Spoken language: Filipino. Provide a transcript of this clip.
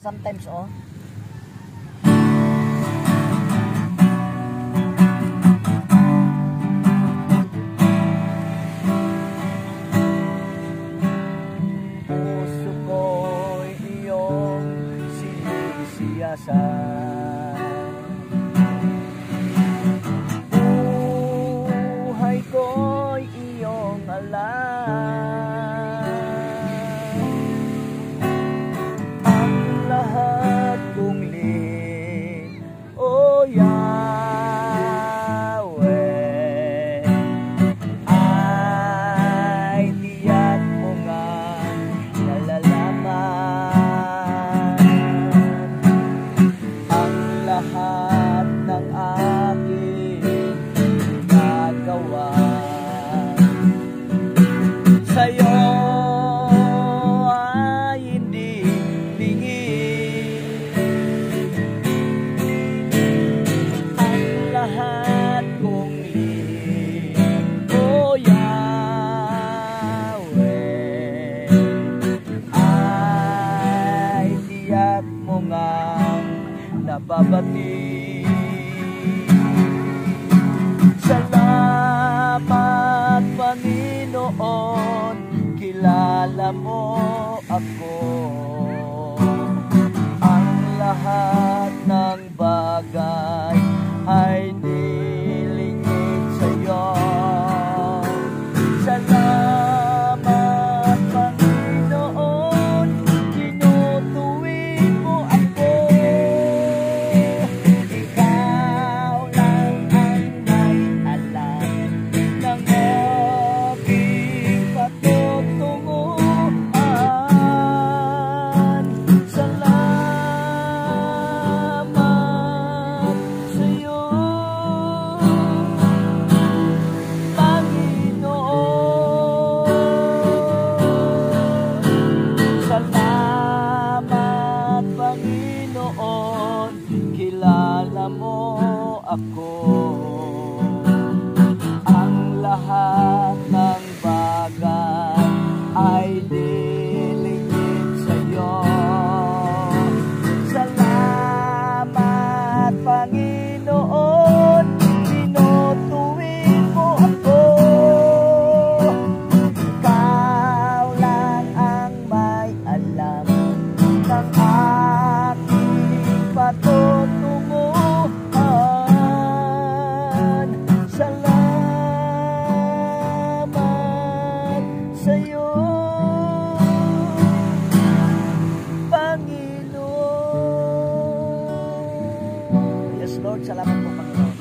Sometimes, oh. Puso ko'y iyong sinisiyasan. Buhay ko'y iyong alam. Lahat kong lihim, O Yahweh, ay tiyak mo nga nalalaman ang lahat ng aking nagawa sa'yo. Lahat kong lihim, O Yahweh, ay tiyak mo ngang nababati. Salamat, Panginoon, kilala mo ako. Ang lahat ng bagay ay nilingid sa'yo. Salamat, Panginoon, tinutuwid mo ako. Ikaw lang ang may alam ng aking patutunguhan. Salamat sa'yo, salamat, Panginoon, kilala mo ako. Ang lahat ng bagay ay nilingid sa'yo. Salamat, Panginoon, tinutuwid mo ako. Ikaw lang ang may alam ng aking patutunguhan. Salamat sa'yo, Panginoon. Yes, Lord, salamat po, Panginoon.